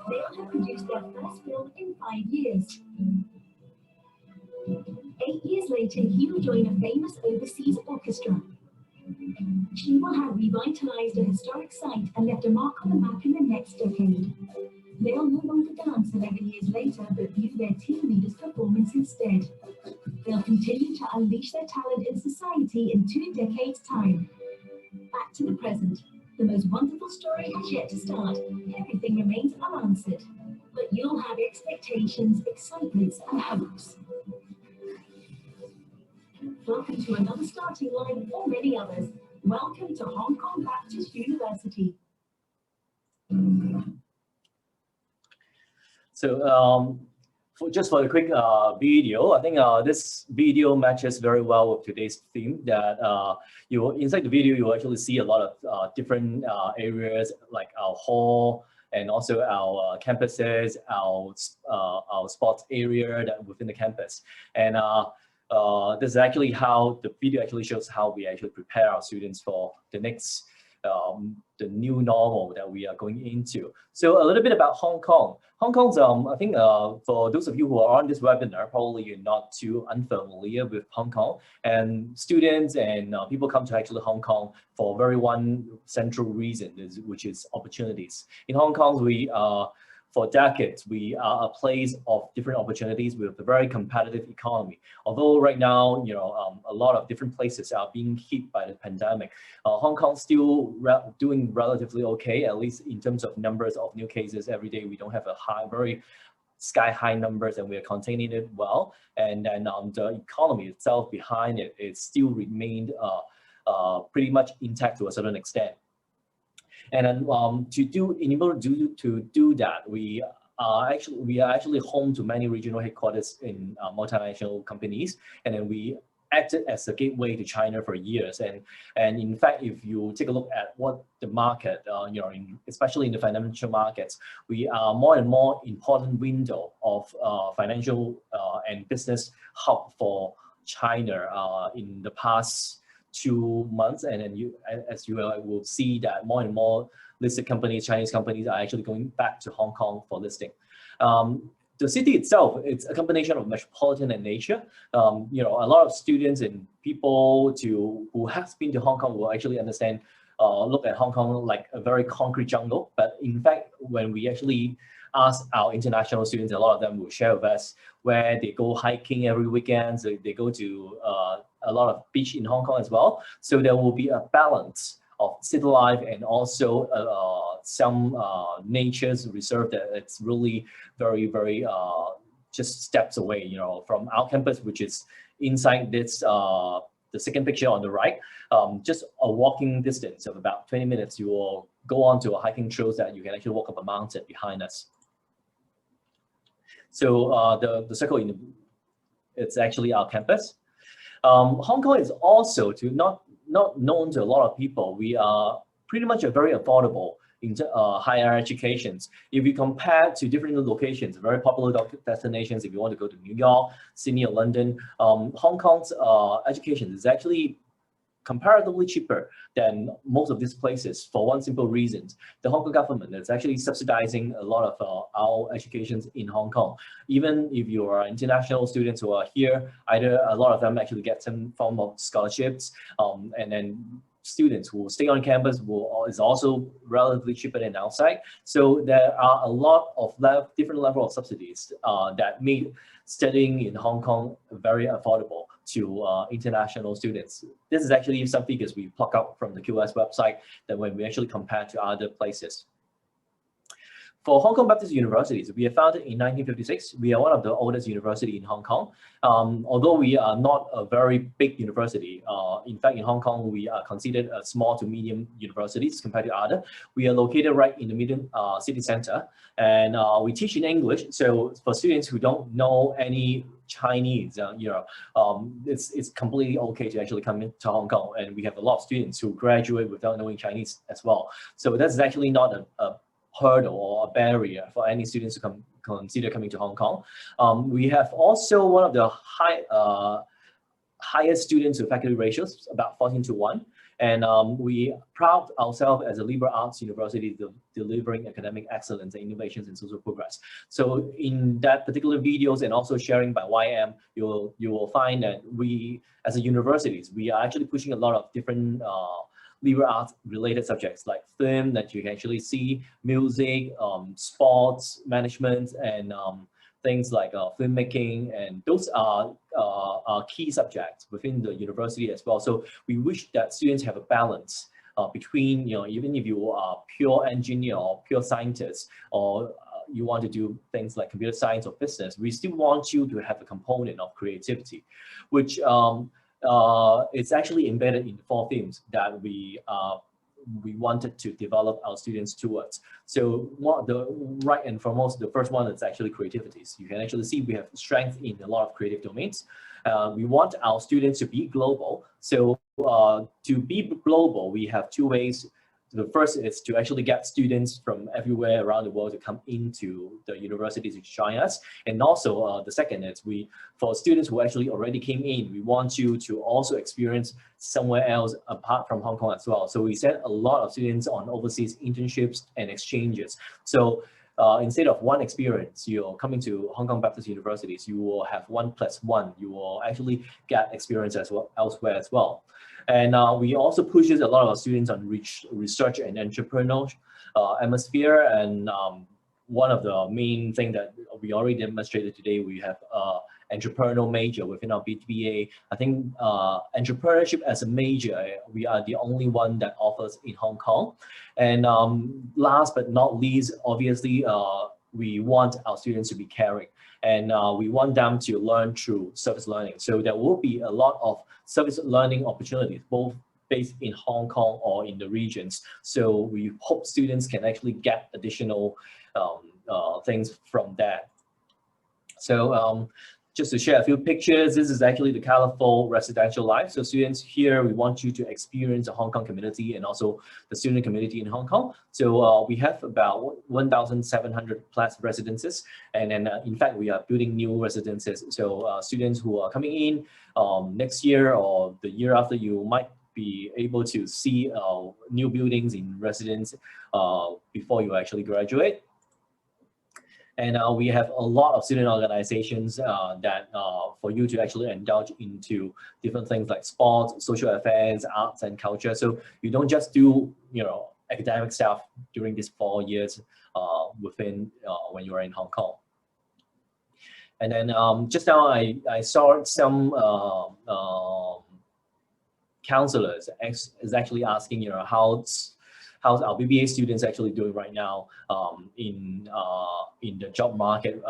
They'll have produced their first film in 5 years. 8 years later, he will join a famous overseas orchestra. She will have revitalized a historic site and left a mark on the map in the next decade. They'll no longer dance 11 years later, but view their team leader's performance instead. They'll continue to unleash their talent in society in 2 decades' time. Back to the present. The most wonderful story has yet to start. Everything remains unanswered. But you'll have expectations, excitements, and hopes. Welcome to another starting line for many others. Welcome to Hong Kong Baptist University. So just for a quick video, I think this video matches very well with today's theme. That inside the video, you will actually see a lot of different areas like our hall and also our campuses, our sports area that within the campus. And this is actually how the video actually shows how we actually prepare our students for the next, the new normal that we are going into. So a little bit about Hong Kong. Hong Kong's, I think for those of you who are on this webinar, probably you're not too unfamiliar with Hong Kong. And students and people come to actually Hong Kong for very one central reason, which is opportunities. In Hong Kong, for decades, we are a place of different opportunities with a very competitive economy. Although right now, a lot of different places are being hit by the pandemic, Hong Kong still doing relatively okay, at least in terms of numbers of new cases every day. We don't have a very sky high numbers, and we are containing it well. And then the economy itself behind it still remained pretty much intact to a certain extent. And then in order to do that, we are actually home to many regional headquarters in multinational companies, and then we acted as a gateway to China for years. And in fact, if you take a look at what the market, especially in the financial markets, we are more and more important window of financial and business hub for China in the past 2 months. And then as you will see that more and more listed companies, Chinese companies, are actually going back to Hong Kong for listing. the city itself, it's a combination of metropolitan and nature. You know, a lot of students and people who have been to Hong Kong will actually understand, look at Hong Kong like a very concrete jungle. But in fact, when we actually ask our international students, a lot of them will share with us where they go hiking every weekend. So they go to a lot of beach in Hong Kong as well. So there will be a balance of city life and also some nature's reserve that it's really very, very just steps away, you know, from our campus, which is inside this, the second picture on the right, just a walking distance of about 20 minutes, you will go on to a hiking trails that you can actually walk up a mountain behind us. So the circle it's actually our campus. Hong Kong is also not known to a lot of people. We are pretty much a very affordable in higher educations. If you compare to different locations, very popular destinations, if you want to go to New York, Sydney, or London, Hong Kong's education is actually comparatively cheaper than most of these places for one simple reason. The Hong Kong government is actually subsidizing a lot of our educations in Hong Kong. Even if you are international students who are here, either a lot of them actually get some form of scholarships, and then students who stay on campus is also relatively cheaper than outside. So there are a lot of different level of subsidies that made studying in Hong Kong very affordable to international students. This is actually some figures we pluck out from the QS website that when we actually compare to other places. For Hong Kong Baptist Universities, we are founded in 1956. We are one of the oldest university in Hong Kong. Although we are not a very big university, in fact, in Hong Kong, we are considered a small to medium universities compared to other. We are located right in the middle city center, and we teach in English. So for students who don't know any Chinese, you know, it's completely okay to actually come into Hong Kong. And we have a lot of students who graduate without knowing Chinese as well. So that's actually not a hurdle or a barrier for any students to consider coming to Hong Kong. We have also one of the highest students to faculty ratios, about 14:1. And we proud ourselves as a liberal arts university delivering academic excellence and innovations in social progress. So in that particular videos and also sharing by YM, you will find that we, as a universities, we are actually pushing a lot of different liberal arts related subjects like film that you can actually see, music, sports, management, and things like filmmaking, and those are key subjects within the university as well. So we wish that students have a balance between, you know, even if you are pure engineer or pure scientist, or you want to do things like computer science or business, we still want you to have a component of creativity, which it's actually embedded in the 4 themes that we wanted to develop our students towards. So the right and foremost, the first one is actually creativity. So you can actually see we have strength in a lot of creative domains. We want our students to be global. So to be global, we have 2 ways. The first is to actually get students from everywhere around the world to come into the universities to join us. And also the second is for students who actually already came in, we want you to also experience somewhere else apart from Hong Kong as well. So we send a lot of students on overseas internships and exchanges. So instead of one experience, you're coming to Hong Kong Baptist Universities, you will have 1+1. You will actually get experience as well elsewhere as well. And we also pushes a lot of our students on research and entrepreneurial atmosphere. And one of the main thing that we already demonstrated today, we have entrepreneurial major within our BBA. I think entrepreneurship as a major, we are the only one that offers in Hong Kong. And last but not least, obviously, we want our students to be caring, and we want them to learn through service learning. So there will be a lot of service learning opportunities, both based in Hong Kong or in the regions. So we hope students can actually get additional things from that. So just to share a few pictures, this is actually the colorful residential life. So students here, we want you to experience the Hong Kong community and also the student community in Hong Kong. So we have about 1,700 plus residences. And then in fact, we are building new residences. So students who are coming in next year or the year after, you might be able to see new buildings in residence before you actually graduate. And we have a lot of student organizations that for you to actually indulge into different things like sports, social affairs, arts, and culture. So you don't just do, academic stuff during these 4 years within when you are in Hong Kong. And then just now I saw some counselors is actually asking, how's our BBA students actually doing right now in the job market,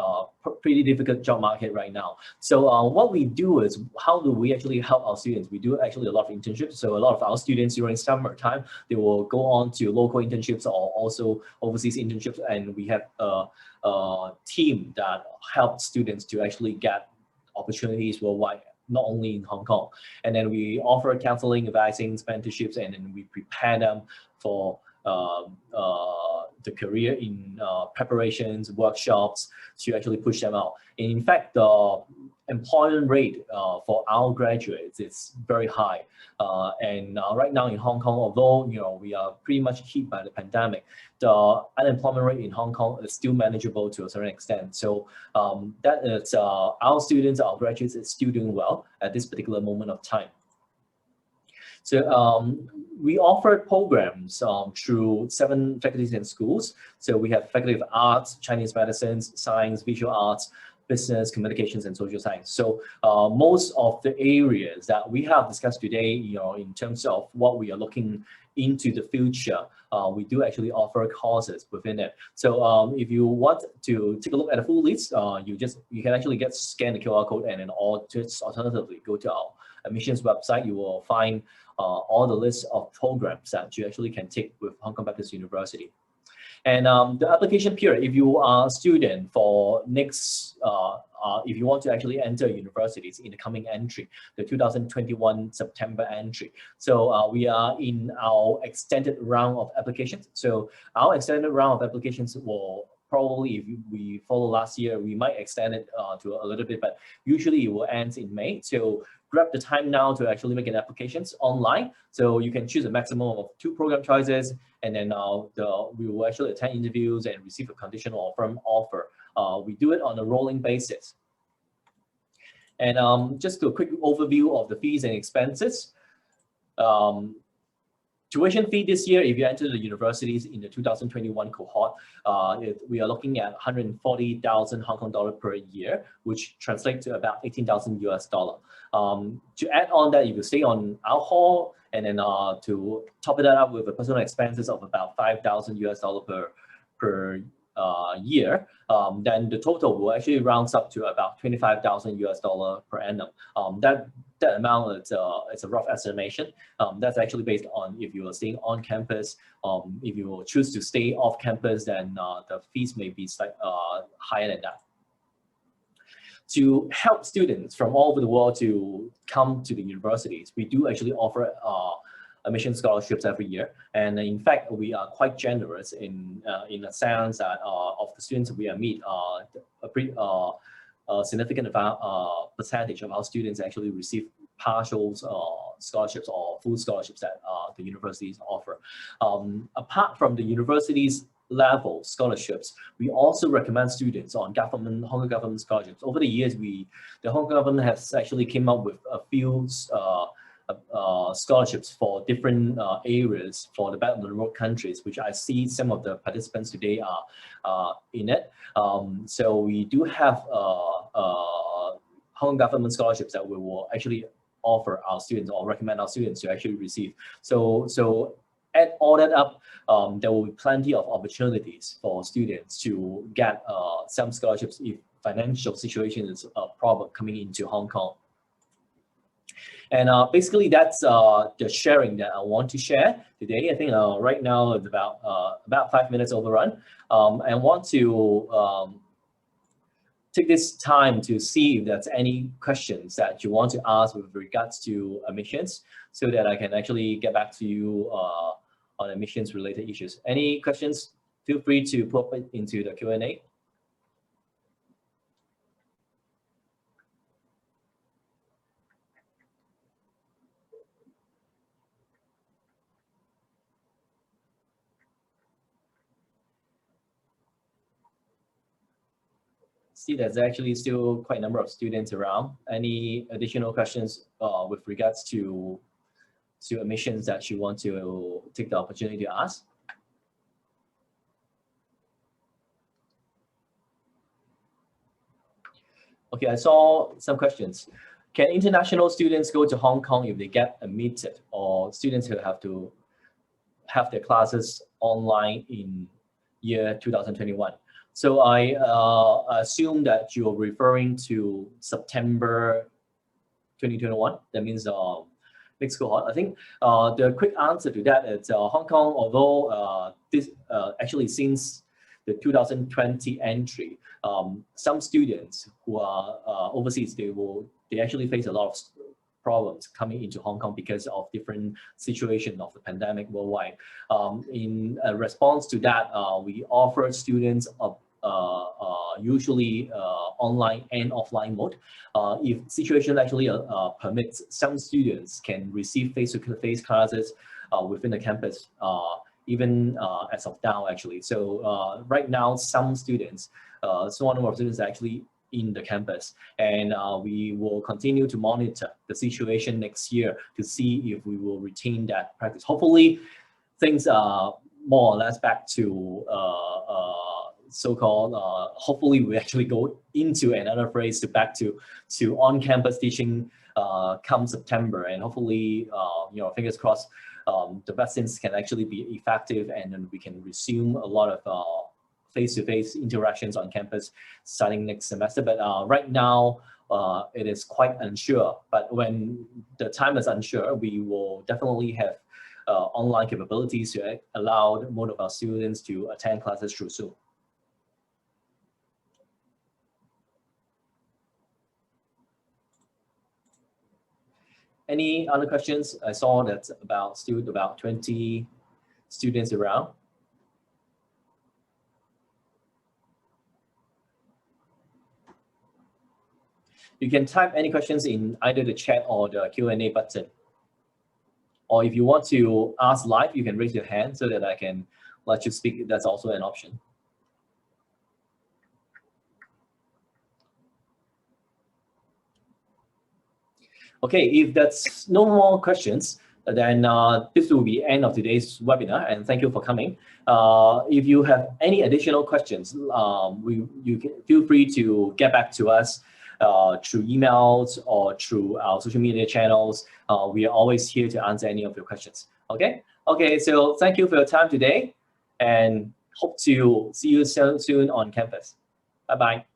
pretty difficult job market right now. So what we do is, how do we actually help our students? We do actually a lot of internships. So a lot of our students during summertime, they will go on to local internships or also overseas internships, and we have a team that helps students to actually get opportunities worldwide, not only in Hong Kong. And then we offer counseling, advising, mentorships, and then we prepare them for the career in preparations, workshops to actually push them out. And in fact, the employment rate for our graduates is very high. And right now in Hong Kong, although we are pretty much hit by the pandemic, the unemployment rate in Hong Kong is still manageable to a certain extent. So that is our students, our graduates is still doing well at this particular moment of time. So we offer programs through 7 faculties and schools. So we have Faculty of Arts, Chinese Medicine, Science, Visual Arts, Business, Communications, and Social Science. So most of the areas that we have discussed today, in terms of what we are looking into the future, we do actually offer courses within it. So if you want to take a look at the full list, you can actually scan the QR code, and then just alternatively go to our admissions website. You will find all the list of programs that you actually can take with Hong Kong Baptist University. And the application period, if you are a student for next, if you want to actually enter universities in the coming entry, the 2021 September entry. So we are in our extended round of applications. So our extended round of applications will probably, if we follow last year, we might extend it to a little bit, but usually it will end in May. So grab the time now to actually make an applications online. So you can choose a maximum of 2 program choices, and then we will actually attend interviews and receive a conditional or firm offer. We do it on a rolling basis. And just a quick overview of the fees and expenses. Tuition fee this year, if you enter the universities in the 2021 cohort, we are looking at 140,000 Hong Kong dollar per year, which translates to about 18,000 US dollar. To add on that, if you stay on our hall, and then to top it up with the personal expenses of about 5,000 US dollar per year, then the total will actually rounds up to about 25,000 US dollar per annum. That amount is a rough estimation. That's actually based on if you are staying on campus. If you will choose to stay off campus, then the fees may be higher than that. To help students from all over the world to come to the universities, we do actually offer admission scholarships every year. And in fact, we are quite generous in a sense that of the students we meet, a significant percentage of our students actually receive partial scholarships or full scholarships that the universities offer. Apart from the universities level scholarships, we also recommend students on Hong Kong government scholarships. Over the years, the Hong Kong government has actually came up with a few scholarships for different areas for the Belt and Road countries, which I see some of the participants today are in it. So we do have Hong Kong government scholarships that we will actually offer our students or recommend our students to actually receive. So add all that up, there will be plenty of opportunities for students to get some scholarships if financial situation is a problem coming into Hong Kong. And basically that's the sharing that I want to share today. I think right now it's about 5 minutes overrun. I want to take this time to see if there's any questions that you want to ask with regards to admissions, so that I can actually get back to you on admissions related issues. Any questions? Feel free to put it into the Q&A. see there's actually still quite a number of students around. Any additional questions with regards to admissions that you want to take the opportunity to ask? Okay, I saw some questions. Can international students go to Hong Kong if they get admitted, or students who have to have their classes online in year 2021? So I assume that you're referring to September 2021. That means next cohort. I think the quick answer to that is Hong Kong, although this actually since the 2020 entry, some students who are overseas, they actually face a lot of problems coming into Hong Kong because of different situation of the pandemic worldwide. In response to that, we offer students usually online and offline mode. If situation actually permits, some students can receive face-to-face classes within the campus, even as of now actually. So right now, some students, small number of students are actually in the campus, and we will continue to monitor the situation next year to see if we will retain that practice. Hopefully, things are more or less back to so-called. Hopefully, we actually go into another phase to back to on-campus teaching come September, and hopefully, fingers crossed, the vaccines can actually be effective, and then we can resume a lot of face-to-face interactions on campus starting next semester. But right now, it is quite unsure. But when the time is unsure, we will definitely have online capabilities to allow most of our students to attend classes through Zoom. Any other questions? I saw that still about 20 students around. You can type any questions in either the chat or the Q&A button. Or if you want to ask live, you can raise your hand so that I can let you speak. That's also an option. Okay, if that's no more questions, then this will be end of today's webinar, and thank you for coming. If you have any additional questions, you can feel free to get back to us through emails or through our social media channels. We are always here to answer any of your questions. Okay. So thank you for your time today, and hope to see you soon on campus. Bye bye.